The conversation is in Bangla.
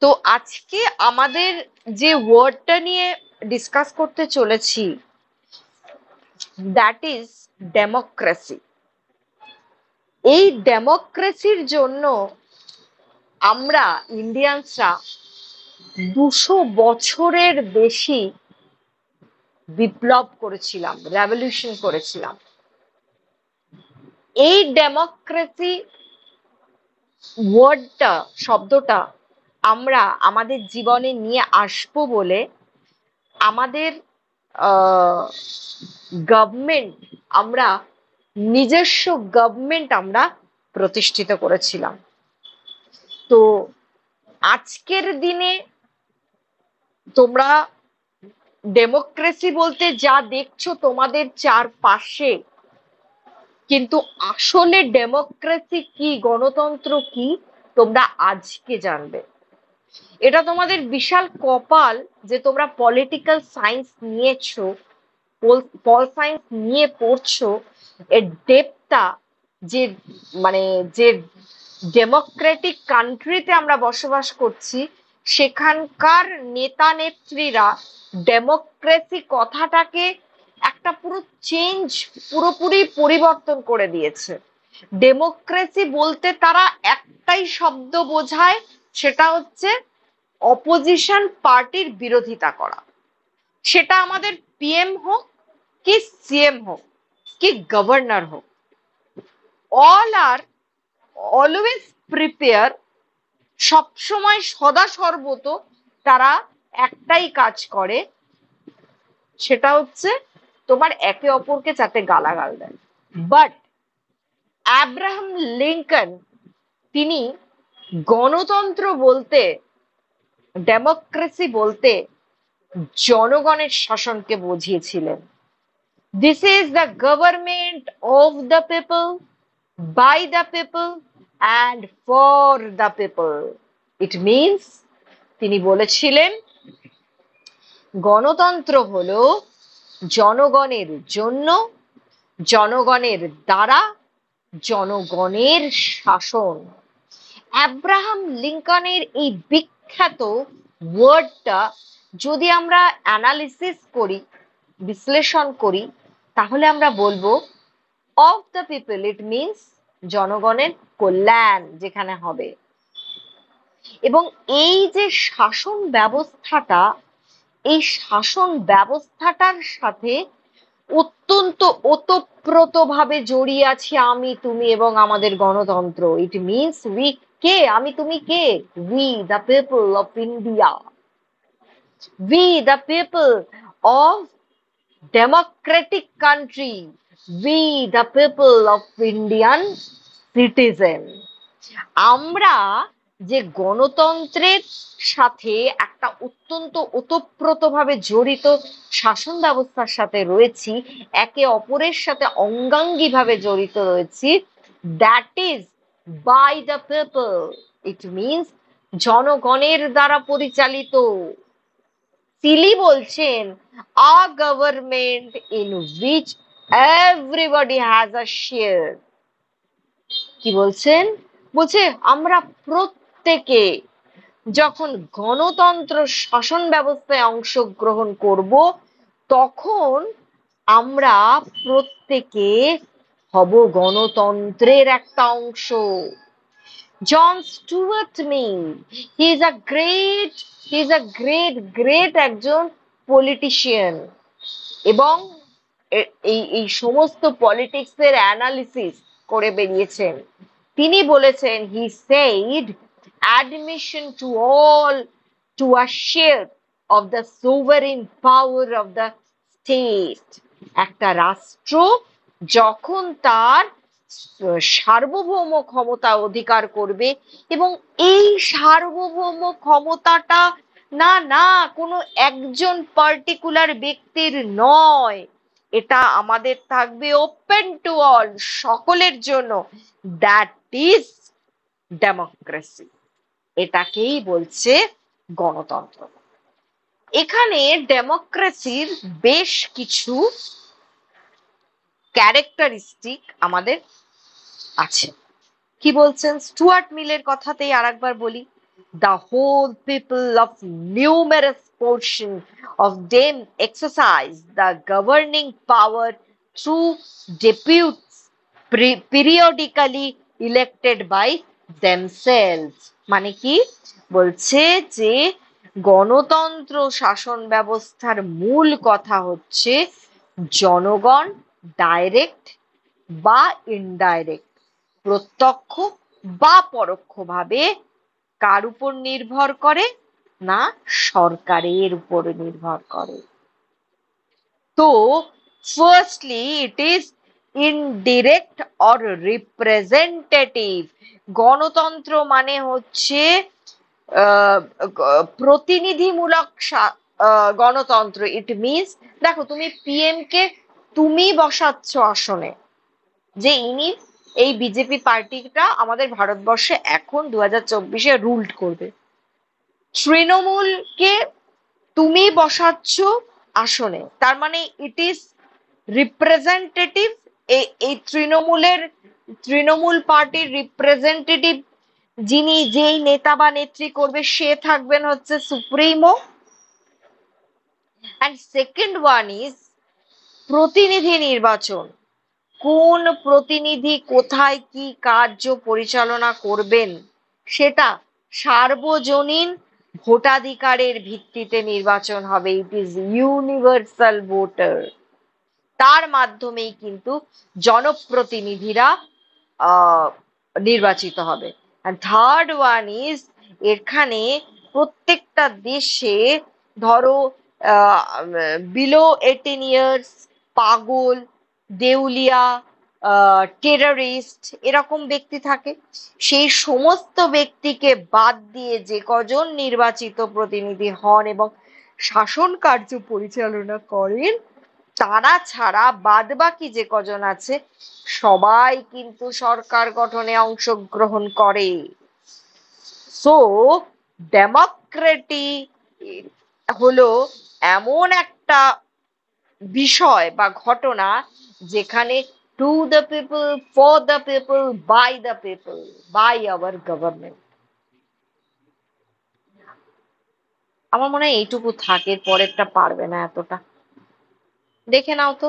তো আজকে আমাদের যে ওয়ার্ডটা নিয়ে ডিসকাস করতে চলেছি, দ্যাট ইজ ডেমোক্রেসি। এই ডেমোক্রেসির জন্য আমরা ইন্ডিয়ানসরা 200 বছরের বেশি বিপ্লব করেছিলাম, রেভলিউশন করেছিলাম। এই ডেমোক্রেসি ওয়ার্ডটা, শব্দটা আমরা আমাদের জীবনে নিয়ে আসবো বলে আমাদের গভর্নমেন্ট, আমরা নিজস্ব গভর্নমেন্ট আমরা প্রতিষ্ঠিত করেছিলাম। তো আজকের দিনে তোমরা ডেমোক্রেসি বলতে যা দেখছো তোমাদের চারপাশে, কিন্তু আসলে ডেমোক্রেসি কি, গণতন্ত্র কি, তোমরা আজকে জানবে। এটা তোমাদের বিশাল কপাল যে তোমরা পলিটিক্যাল সায়েন্স নিয়েছো, পল সায়েন্স নিয়ে পড়ছো। এর ডেপটা যে, মানে যে ডেমোক্রেটিক কান্ট্রিতে আমরা বসবাস করছি, সেখানকার নেতা নেত্রীরা ডেমোক্রেসি কথাটাকে একটা পুরো চেঞ্জ, পুরোপুরি পরিবর্তন করে দিয়েছে। ডেমোক্রেসি বলতে তারা একটাই শব্দ বোঝায়, সেটা হচ্ছে অপোজিশন পার্টির বিরোধিতা করা। সেটা আমাদের পিএম হোক কি সিএম হোক কি গভর্নর হোক, অল আর অলওয়েজ প্রিপেয়ার, সবসময় সদা সর্বত তারা একটাই কাজ করে, সেটা হচ্ছে তোমার একে অপরকে যাতে গালাগাল দেয়। বাট আব্রাহাম লিঙ্কন তিনি গণতন্ত্র বলতে, ডেমোক্রেসি বলতে জনগণের শাসনকে বুঝিয়েছিলেন। This is the government of the people, by the people and for the people. It means তিনি বলেছিলেন গণতন্ত্র হলো জনগণের জন্য, জনগণের দ্বারা, জনগণের শাসন। আব্রাহাম লিঙ্কনের এই বিখ্যাত ওয়ার্ডটা যদি আমরা অ্যানালিসিস করি, বিশ্লেষণ করি, তাহলে আমরা বলবো of the people, it means জনগণের কল্যাণ যেখানে হবে। এবং এই যে শাসন ব্যবস্থাটা, এই শাসন ব্যবস্থাটার সাথে অত্যন্ত ওতপ্রোতভাবে জড়িয়ে আছি আমি, তুমি এবং আমাদের গণতন্ত্র। ইট মিনস উই, কে আমি তুমি কে? We the people of India, we the people of democratic country, we the people of Indian citizen। আমরা যে গণতন্ত্রের সাথে একটা অত্যন্ত ওতপ্রোতভাবে জড়িত শাসন ব্যবস্থার সাথে রয়েছি, একে অপরের সাথে অঙ্গাঙ্গিভাবে জড়িত রয়েছি, that is by the people. It means জনগণের দ্বারা পরিচালিত। সিলি বলছেন a government in which everybody has a share. কি বলছেন? বলছে আমরা প্রত্যেকে যখন গণতন্ত্র শাসন ব্যবস্থায় অংশগ্রহণ করব, তখন আমরা প্রত্যেকে হব গণতন্ত্রের একটা অংশ। John Stuart Mill, he is a great, he is a great great একজন পলিটিশিয়ান, এবং এই এই সমস্ত পলিটিক্স এর অ্যানালিসিস করে বেরিয়েছেন। তিনি বলেছেন, he said admission to all to a share of the sovereign power of the state। একটা রাষ্ট্র যখন তার সার্বভৌম ক্ষমতা অধিকার করবে, এবং এই সার্বভৌম ক্ষমতাটা না না কোনো একজন পার্টিকুলার ব্যক্তির নয়, এটা আমাদের থাকবে ওপেন টু অল, সকলের জন্য। That is democracy. এটাকেই বলছে গণতন্ত্র। এখানে ডেমোক্রেসির বেশ কিছু ক্যারেক্টারিস্টিক আমাদের আছে। কি বলছেন? স্টুয়ার্ট মিলের কথাতেই আরেকবার বলি, The whole people of numerous portion of them exercise the governing power through deputies periodically elected by themselves. মানে কি বলছে যে গণতন্ত্র শাসন ব্যবস্থার মূল কথা হচ্ছে জনগণ ডাইরেক্ট বা ইনডাইরেক্ট, প্রত্যক্ষ বা পরোক্ষভাবে কার উপর নির্ভর করে? না, সরকারের উপর নির্ভর করে। তো firstly it is indirect or representative. গণতন্ত্র মানে হচ্ছে প্রতিনিধিমূলক গণতন্ত্র। ইট মিনস, দেখো তুমি পিএম কে তুমি বসাচ্ছ আসনে, যে ইনি এই বিজেপি পার্টিটা আমাদের ভারতবর্ষে এখন 2024-এ রুলড করবে। তৃণমূলকে তুমি বসাচ্ছ আসনে, তার মানে ইট ইজ রিপ্রেজেন্টেটিভ। এই তৃণমূল পার্টির রিপ্রেজেন্টেটিভ, যিনি যেই নেতা বা নেত্রী করবে সে থাকবেন হচ্ছে supremo. And second one is প্রতিনিধি নির্বাচন। কোন প্রতিনিধি কোথায় কি কার্য পরিচালনা করবেন সেটা সার্বজনীন ভোটাধিকারের ভিত্তিতে নির্বাচন হবে। It is universal voter. তার মাধ্যমেই কিন্তু জনপ্রতিনিধিরা নির্বাচিত হবে। থার্ড ওয়ান ইজ, এখানে প্রত্যেকটা দেশে ধরো বিলো 18 ইয়ার্স, পাগল, দেউলিয়া, টেররিস্ট এরকম ব্যক্তি থাকে। সেই সমস্ত ব্যক্তিকে বাদ দিয়ে যে কজন নির্বাচিত প্রতিনিধি হন এবং শাসন কার্য পরিচালনা করেন, তারা ছাড়া বাদবাকি যে কজন আছে সবাই কিন্তু সরকার গঠনে অংশগ্রহণ করে। সো ডেমোক্রেটি হলো এমন একটা বিষয় বা ঘটনা যেখানে to the people, for the people, by the people, by our government. আমার মনে হয় এইটুকু থাকে, পরেরটা পারবে না এতটা। দেখে নাও তো।